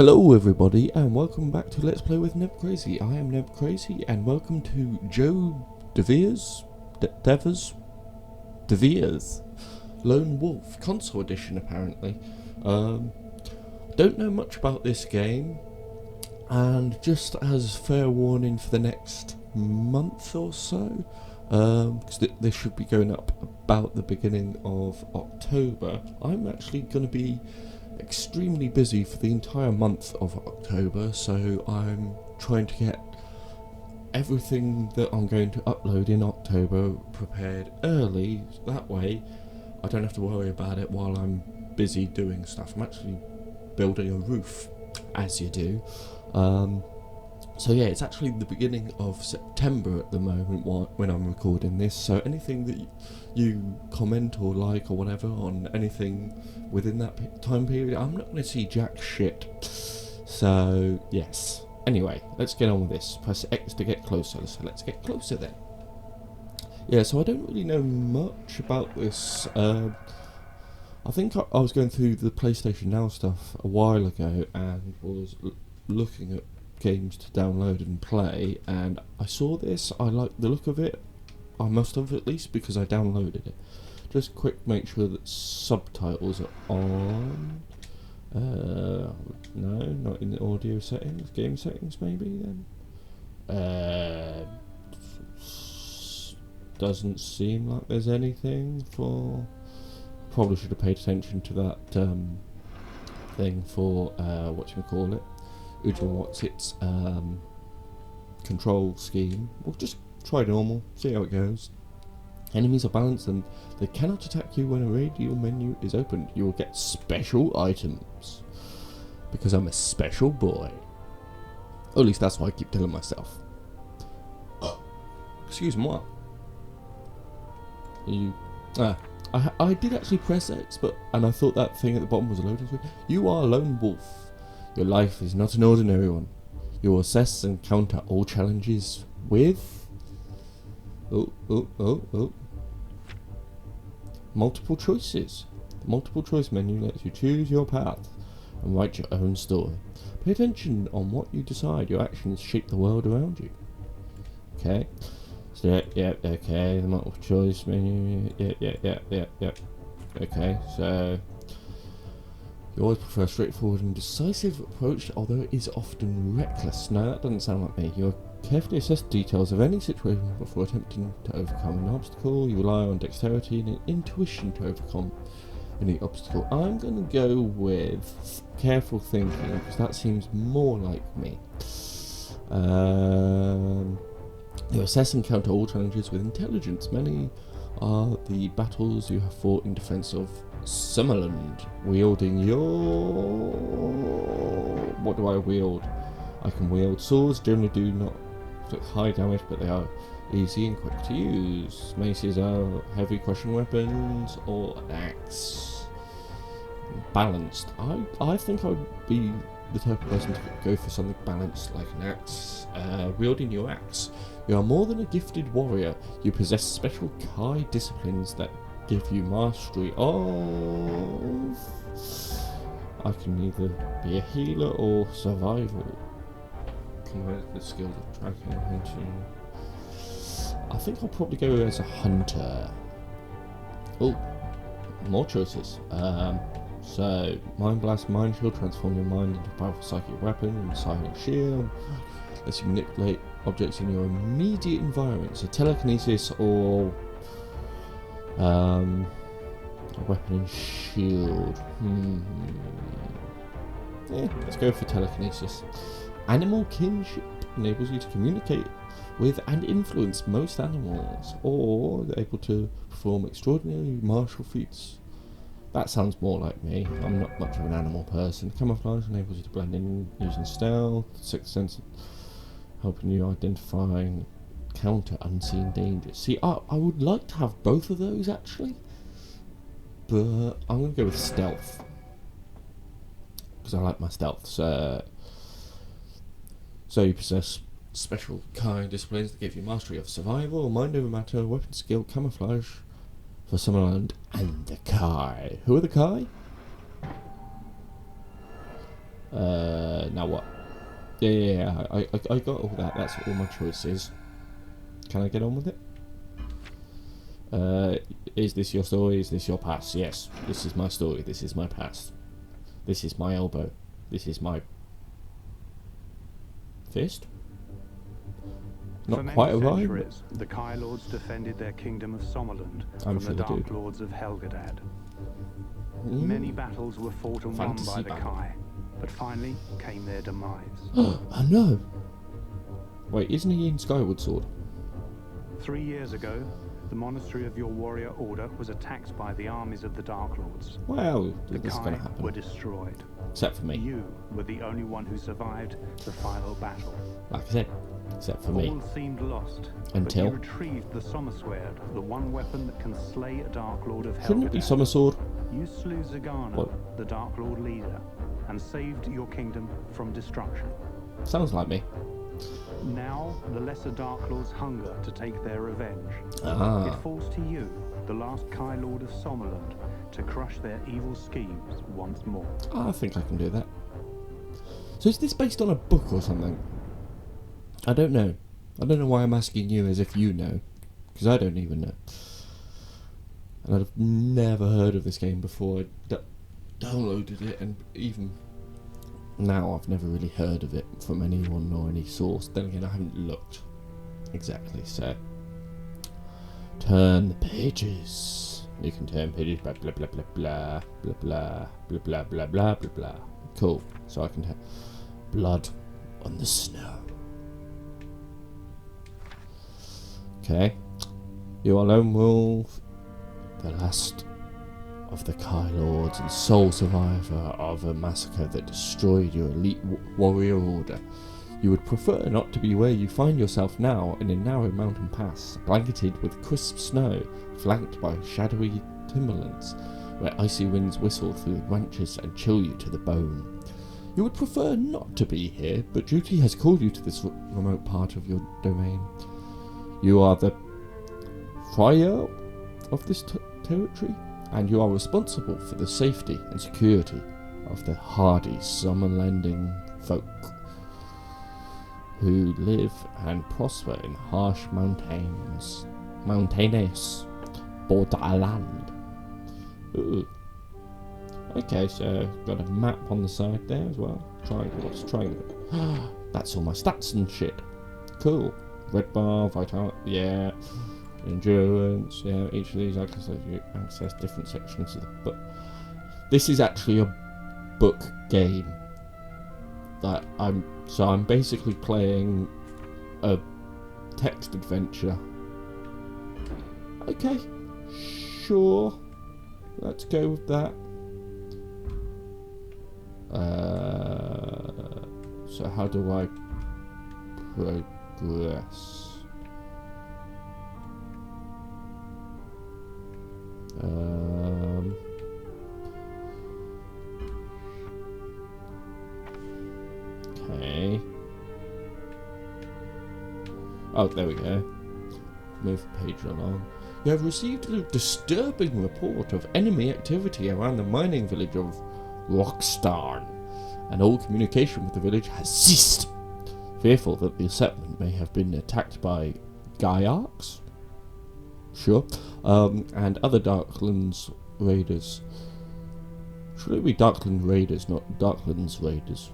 Hello everybody and welcome back to Let's Play with Neb Crazy. I am Neb Crazy and welcome to Joe DeVere's Lone Wolf Console Edition apparently. Don't know much about this game, and just as fair warning for the next month or so, because this should be going up about the beginning of October, I'm actually going to be extremely busy for the entire month of October, so I'm trying to get everything that I'm going to upload in October prepared early. That way I don't have to worry about it while I'm busy doing stuff. I'm actually building a roof, as you do. So yeah, it's actually the beginning of September at the moment when I'm recording this, so anything that you comment or like or whatever on anything within that time period, I'm not going to see jack shit. So yes, anyway, let's get on with this. Press X to get closer, so let's get closer then. Yeah, so I don't really know much about this. I think I was going through the PlayStation Now stuff a while ago and was looking at games to download and play, and I saw this. I like the look of it. I must have, at least, because I downloaded it. Just quick, make sure that subtitles are on. No, not in the audio settings. Game settings, maybe then. Doesn't seem like there's anything for. Probably should have paid attention to that thing for whatchamacallit. What's its control scheme. We'll just try normal, see how it goes. Enemies are balanced and they cannot attack you when a radial menu is opened. You will get special items. Because I'm a special boy. Or at least that's what I keep telling myself. Excuse me, what? I did actually press X, and I thought that thing at the bottom was a loading screen. You are a lone wolf. Your life is not an ordinary one. You will assess and counter all challenges with... multiple choices. The multiple choice menu lets you choose your path and write your own story. Pay attention on what you decide. Your actions shape the world around you. Okay. So, yeah, okay. The multiple choice menu. Yeah. Okay, so... You always prefer a straightforward and decisive approach, although it is often reckless. No, that doesn't sound like me. You carefully assess the details of any situation before attempting to overcome an obstacle. You rely on dexterity and intuition to overcome any obstacle. I'm going to go with careful thinking, because that seems more like me. You assess and counter all challenges with intelligence. Many are the battles you have fought in defense of Summerland, wielding your... What do I wield? I can wield swords, generally do not high damage, but they are easy and quick to use. Maces are heavy crushing weapons, or an axe. Balanced. I think I would be the type of person to go for something balanced like an axe. Wielding your axe. You are more than a gifted warrior. You possess special Kai disciplines that give you mastery of... I can either be a healer or survival. Convert the skills of tracking and hunting. I think I'll probably go as a hunter. Oh, more choices. So, Mind Blast, Mind Shield, transform your mind into a powerful psychic weapon, and Silent Shield lets you manipulate objects in your immediate environment. So, telekinesis or a weapon and shield. Yeah, let's go for telekinesis. Animal kinship enables you to communicate with and influence most animals, or they're able to perform extraordinary martial feats. That sounds more like me. I'm not much of an animal person. Camouflage enables you to blend in using stealth. Sixth sense helping you identify and counter unseen dangers. See, I would like to have both of those actually, but I'm going to go with stealth because I like my stealth. So you possess special Kai disciplines that give you mastery of survival, mind over matter, weapon skill, camouflage for Summerland, and the Kai. Who are the Kai? Now what? Yeah, I got all that. That's all my choices. Can I get on with it? Is this your story? Is this your past? Yes, this is my story. This is my past. This is my elbow. This is my fist. Not quite a rhyme. For many centuries, the Kai Lords defended their kingdom of Sommerland I'm from sure the they Dark do. Lords of Helgadad. Mm. Many battles were fought and Fantasy won by the battle. Kai, but finally came their demise. Oh no! Wait, isn't he in Skyward Sword? 3 years ago, the monastery of your warrior order was attacked by the armies of the Dark Lords. Well, The this is Kai gonna happen. were destroyed. Except for me. You were the only one who survived the final battle. Like I said, except for me. All seemed lost. Until? But you retrieved the Sommersword, the one weapon that can slay a Dark Lord of Shouldn't it be Helgadad. Summer Sword? You slew Zagana, What? the Dark Lord leader, and saved your kingdom from destruction. Sounds like me. Now, the lesser Dark Lords hunger to take their revenge. Ah. It falls to you, the last Kai Lord of Sommerland, to crush their evil schemes once more. I think I can do that. So is this based on a book or something? I don't know. I don't know why I'm asking you as if you know. Because I don't even know. And I've never heard of this game before. I downloaded it, and even now I've never really heard of it from anyone or any source. Then again, I haven't looked exactly, so... Turn the pages. You can turn pages blah blah blah blah blah blah blah blah blah blah blah blah blah. Cool. So I can have blood on the snow. Okay. You are Lone Wolf, the last of the Kai Lords and sole survivor of a massacre that destroyed your elite warrior order. You would prefer not to be where you find yourself now, in a narrow mountain pass, blanketed with crisp snow, flanked by shadowy timberlands, where icy winds whistle through the branches and chill you to the bone. You would prefer not to be here, but duty has called you to this remote part of your domain. You are the Friar of this territory, and you are responsible for the safety and security of the hardy summer-landing folk who live and prosper in harsh mountainous borderland. Ooh. Okay, so got a map on the side there as well. Triangle, what's triangle? That's all my stats and shit. Cool. Red bar, vitality, yeah. Endurance, yeah. Each of these I can access different sections of the book. This is actually a book game that I'm basically playing a text adventure. Okay, sure. Let's go with that. So how do I progress? Okay. Oh, there we go. Move the page along. You have received a disturbing report of enemy activity around the mining village of Rockstarn, and all communication with the village has ceased. Fearful that the settlement may have been attacked by Gaiarks? Sure. And other Darklands raiders. Should it be Darkland raiders, not Darklands raiders?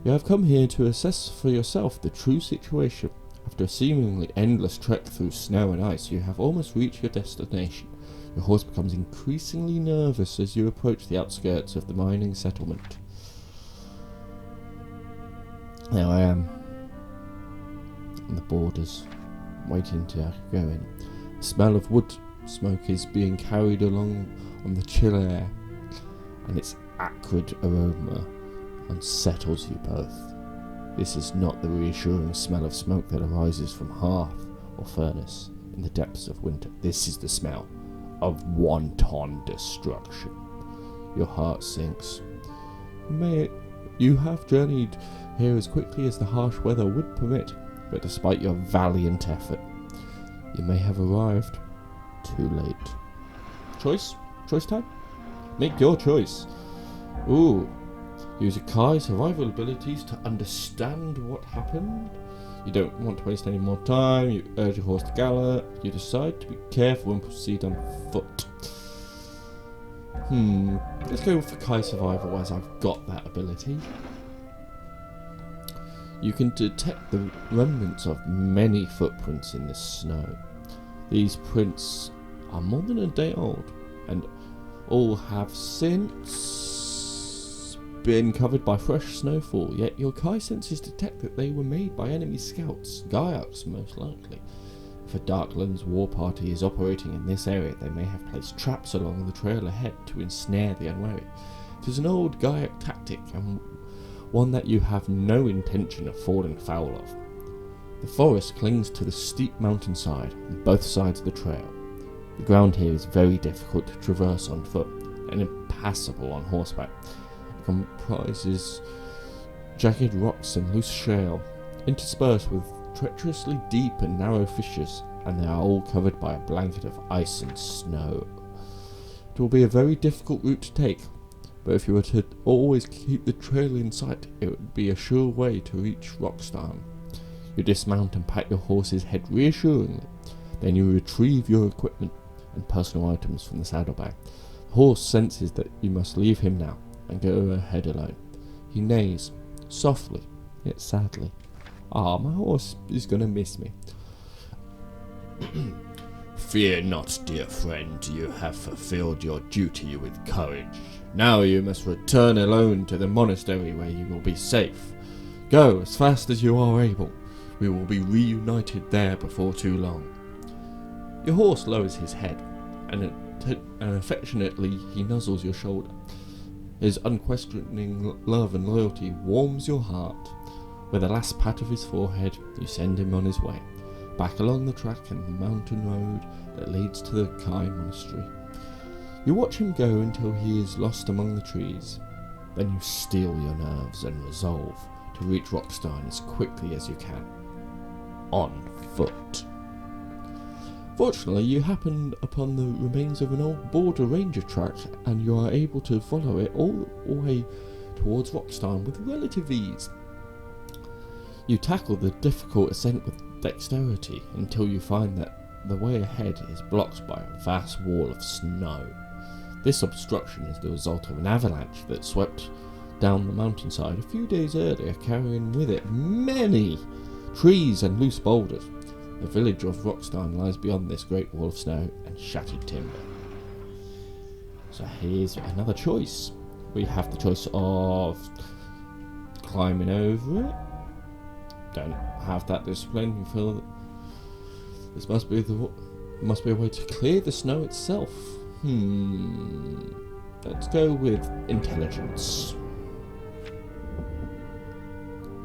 You have come here to assess for yourself the true situation. After a seemingly endless trek through snow and ice, you have almost reached your destination. Your horse becomes increasingly nervous as you approach the outskirts of the mining settlement. There I am, on the borders, waiting to go in. The smell of wood smoke is being carried along on the chill air, and its acrid aroma unsettles you both. This is not the reassuring smell of smoke that arises from hearth or furnace in the depths of winter. This is the smell of wanton destruction. Your heart sinks. You have journeyed here as quickly as the harsh weather would permit, but despite your valiant effort, you may have arrived too late. Choice? Choice time? Make your choice. Ooh. Use your Kai survival abilities to understand what happened. You don't want to waste any more time. You urge your horse to gallop. You decide to be careful and proceed on foot. Let's go for Kai survival as I've got that ability. You can detect the remnants of many footprints in the snow. These prints are more than a day old and all have since been covered by fresh snowfall, yet your Kai senses detect that they were made by enemy scouts, Gyaks most likely. If a Darklands war party is operating in this area, they may have placed traps along the trail ahead to ensnare the unwary. It is an old Gyak tactic and one that you have no intention of falling foul of. The forest clings to the steep mountainside on both sides of the trail. The ground here is very difficult to traverse on foot and impassable on horseback. It comprises jagged rocks and loose shale, interspersed with treacherously deep and narrow fissures, and they are all covered by a blanket of ice and snow. It will be a very difficult route to take, but if you were to always keep the trail in sight, it would be a sure way to reach Rockstarn. You dismount and pat your horse's head reassuringly, then you retrieve your equipment and personal items from the saddlebag. The horse senses that you must leave him now and go ahead alone. He neighs, softly, yet sadly. My horse is going to miss me. Fear not, dear friend, you have fulfilled your duty with courage. Now you must return alone to the monastery where you will be safe. Go as fast as you are able. We will be reunited there before too long. Your horse lowers his head, and affectionately he nuzzles your shoulder. His unquestioning love and loyalty warms your heart. With a last pat of his forehead, you send him on his way, back along the track and the mountain road that leads to the Kai Monastery. You watch him go until he is lost among the trees. Then you steel your nerves and resolve to reach Rockstarn as quickly as you can. On foot. Fortunately, you happen upon the remains of an old border ranger track, and you are able to follow it all the way towards Rockstarn with relative ease. You tackle the difficult ascent with dexterity until you find that the way ahead is blocked by a vast wall of snow. This obstruction is the result of an avalanche that swept down the mountainside a few days earlier, carrying with it many trees and loose boulders. The village of Rockstarn lies beyond this great wall of snow and shattered timber. So here's another choice. We have the choice of climbing over it. Don't have that discipline. You feel that this must be a way to clear the snow itself. Let's go with intelligence.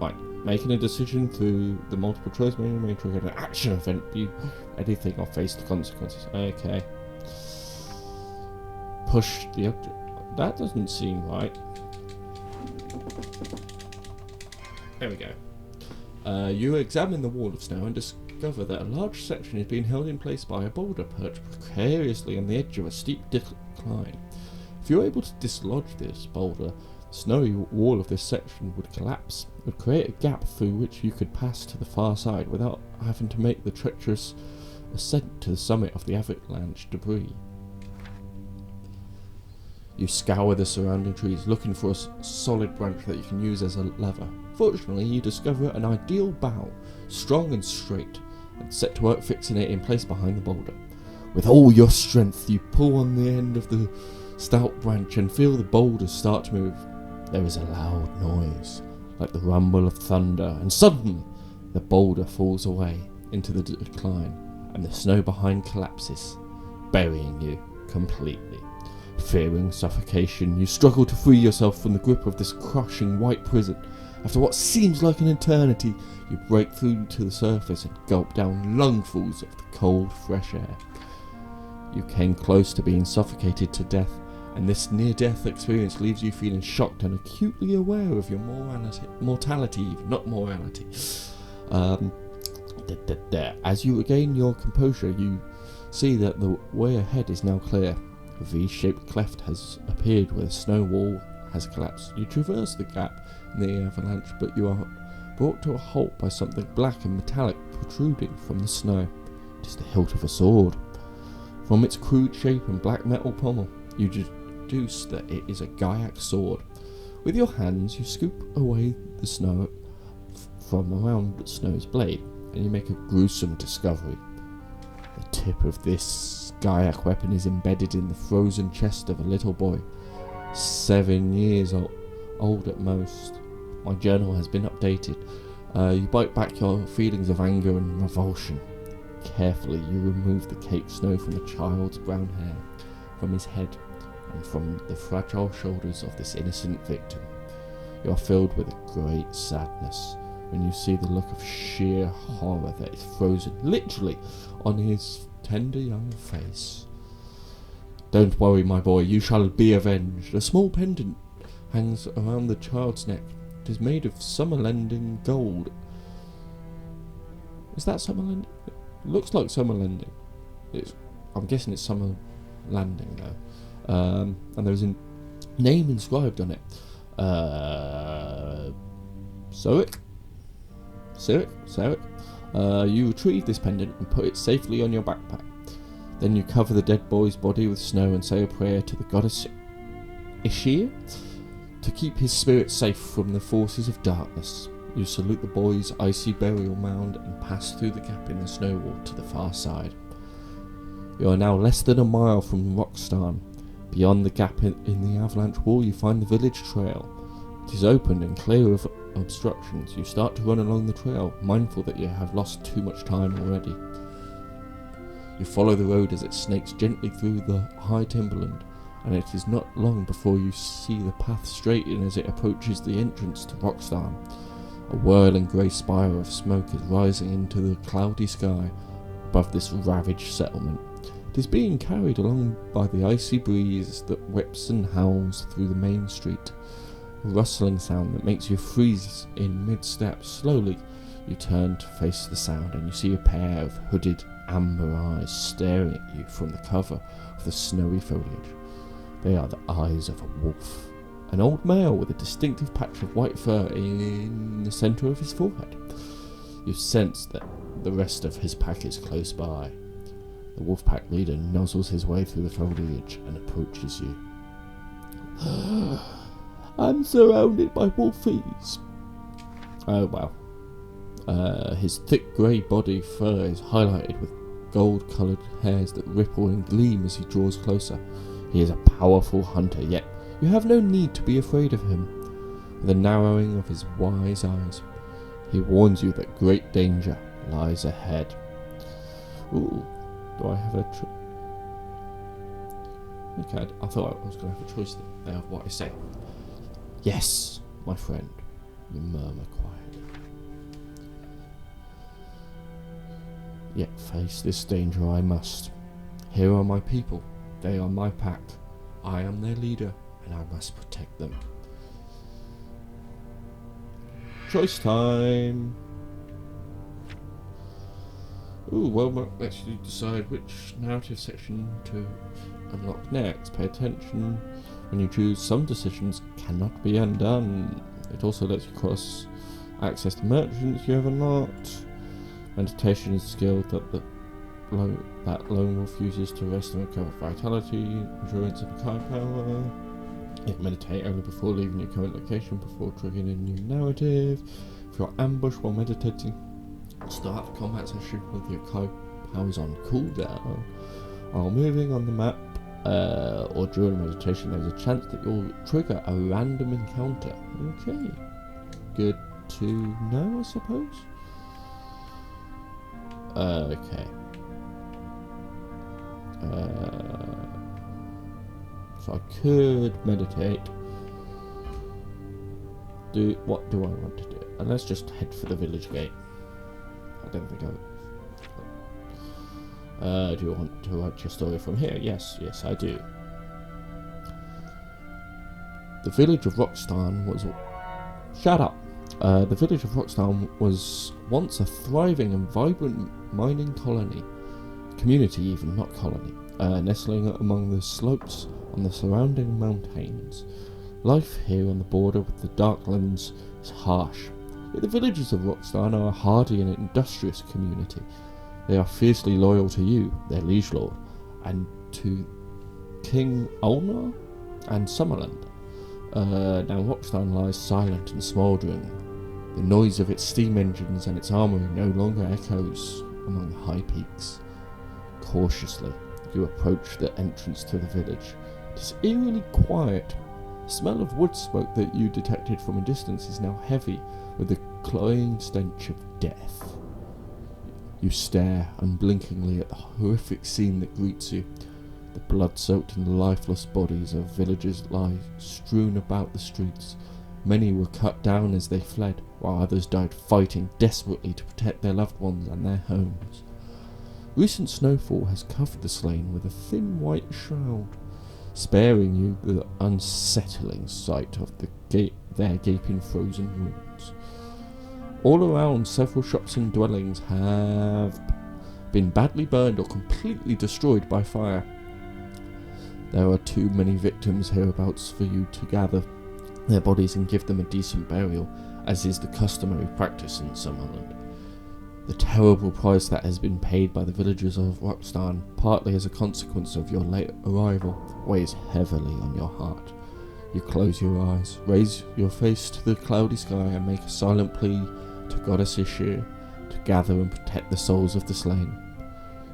Right, making a decision through the multiple choice menu may trigger an action event. Be anything or face the consequences. Okay. Push the object. That doesn't seem right. There we go. You examine the wall of snow and discover that a large section is being held in place by a boulder perched precariously on the edge of a steep decline. If you're able to dislodge this boulder, the snowy wall of this section would collapse. It would create a gap through which you could pass to the far side without having to make the treacherous ascent to the summit of the avalanche debris. You scour the surrounding trees, looking for a solid branch that you can use as a lever. Fortunately, you discover an ideal bough, strong and straight, and set to work fixing it in place behind the boulder. With all your strength, you pull on the end of the stout branch and feel the boulder start to move. There is a loud noise, like the rumble of thunder, and suddenly, the boulder falls away into the decline, and the snow behind collapses, burying you completely. Fearing suffocation, you struggle to free yourself from the grip of this crushing white prison. After what seems like an eternity, you break through to the surface and gulp down lungfuls of the cold, fresh air. You came close to being suffocated to death, and this near-death experience leaves you feeling shocked and acutely aware of your mortality. As you regain your composure, you see that the way ahead is now clear. A V-shaped cleft has appeared where the snow wall has collapsed. You traverse the gap in the avalanche, but you are brought to a halt by something black and metallic protruding from the snow. It is the hilt of a sword. From its crude shape and black metal pommel, you deduce that it is a Gaiac sword. With your hands, you scoop away the snow from around Snow's blade, and you make a gruesome discovery. The tip of this Gaiac weapon is embedded in the frozen chest of a little boy, 7 years old at most. My journal has been updated. You bite back your feelings of anger and revulsion. Carefully, you remove the caked snow from the child's brown hair, from his head, and from the fragile shoulders of this innocent victim. You are filled with a great sadness when you see the look of sheer horror that is frozen, literally, on his tender young face. Don't worry, my boy, you shall be avenged. A small pendant hangs around the child's neck. It is made of Summerlending gold. Is that Summerlending? Looks like Summerlending. I'm guessing it's Summer Landing though. And there's a name inscribed on it. Soic. You retrieve this pendant and put it safely on your backpack. Then you cover the dead boy's body with snow and say a prayer to the goddess Ishir to keep his spirit safe from the forces of darkness. You salute the boy's icy burial mound and pass through the gap in the snow wall to the far side. You are now less than a mile from Roxstan. Beyond the gap in the avalanche wall, you find the village trail. It is open and clear of obstructions. You start to run along the trail, mindful that you have lost too much time already. You follow the road as it snakes gently through the high timberland, and it is not long before you see the path straighten as it approaches the entrance to Roxstan. A whirling grey spire of smoke is rising into the cloudy sky above this ravaged settlement. It is being carried along by the icy breeze that whips and howls through the main street. A rustling sound that makes you freeze in mid-step. Slowly, you turn to face the sound, and you see a pair of hooded amber eyes staring at you from the cover of the snowy foliage. They are the eyes of a wolf. An old male with a distinctive patch of white fur in the centre of his forehead. You sense that the rest of his pack is close by. The wolf pack leader nuzzles his way through the foliage and approaches you. I'm surrounded by wolfies. Oh wow. His thick grey body fur is highlighted with gold-coloured hairs that ripple and gleam as he draws closer. He is a powerful hunter, yet you have no need to be afraid of him. With a narrowing of his wise eyes, he warns you that great danger lies ahead. Ooh, do I have a Okay, I thought I was going to have a choice there of what I say. Yes, my friend, you murmur quietly. Yet face this danger I must. Here are my people. They are my pack. I am their leader, and I must protect them. Choice time! Ooh, well, let's decide which narrative section to unlock next. Pay attention when you choose. Some decisions cannot be undone. It also lets you cross access to merchants you have unlocked. Meditation is a skill that lone wolf uses to rest and recover vitality, endurance, and Kai power. You can meditate only before leaving your current location before triggering a new narrative. If you're ambushed while meditating, start the combat session with your Kai powers on cooldown. While moving on the map or during meditation, there's a chance that you'll trigger a random encounter. Okay, good to know, I suppose. Okay. So I could meditate. What do I want to do? And let's just head for the village gate. I don't think do you want to write your story from here? Yes, I do. The village of Roxstan was... Shut up! The village of Roxstan was once a thriving and vibrant mining colony. Community even, not colony. Nestling among the slopes on the surrounding mountains Life here on the border with the Darklands is harsh, yet the villagers of Rockstar are a hardy and industrious community. They are fiercely loyal to you, their liege lord, and to King Ulnar and Summerland. Now Rockstar lies silent and smouldering. The noise of its steam engines and its armoury no longer echoes among the high peaks. Cautiously, you approach the entrance to the village. It is eerily quiet. The smell of wood smoke that you detected from a distance is now heavy with the cloying stench of death. You stare unblinkingly at the horrific scene that greets you. The blood-soaked and lifeless bodies of villagers lie strewn about the streets. Many were cut down as they fled, while others died fighting desperately to protect their loved ones and their homes. Recent snowfall has covered the slain with a thin white shroud, sparing you the unsettling sight of their gaping frozen wounds. All around, several shops and dwellings have been badly burned or completely destroyed by fire. There are too many victims hereabouts for you to gather their bodies and give them a decent burial, as is the customary practice in Summerland. The terrible price that has been paid by the villagers of Rockstar, partly as a consequence of your late arrival, weighs heavily on your heart. You close your eyes, raise your face to the cloudy sky, and make a silent plea to Goddess Ishir to gather and protect the souls of the slain.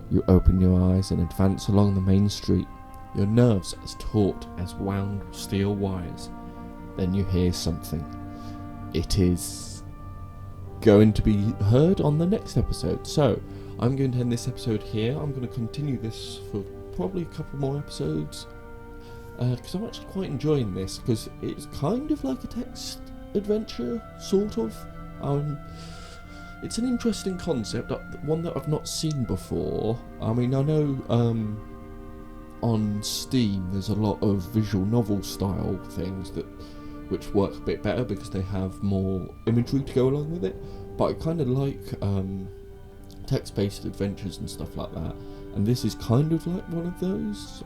You open your eyes and advance along the main street, your nerves as taut as wound steel wires. Then you hear something. It is going to be heard on the next episode. So, I'm going to end this episode here. I'm going to continue this for probably a couple more episodes, because I'm actually quite enjoying this, because it's kind of like a text adventure, sort of. It's an interesting concept, one that I've not seen before. I mean, I know on Steam there's a lot of visual novel style things which work a bit better because they have more imagery to go along with it, but I kind of like text-based adventures and stuff like that, and this is kind of like one of those,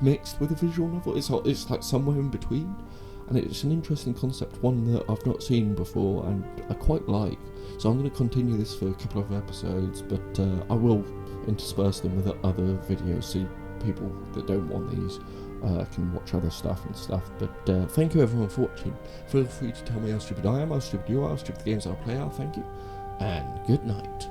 mixed with a visual novel. It's like somewhere in between, and it's an interesting concept, one that I've not seen before and I quite like. So I'm going to continue this for a couple of episodes, but I will intersperse them with other videos so people that don't want these can watch other stuff and stuff. But thank you everyone for watching. Feel free to tell me how stupid I am, how stupid you are, how stupid the games I play are. Thank you, and good night.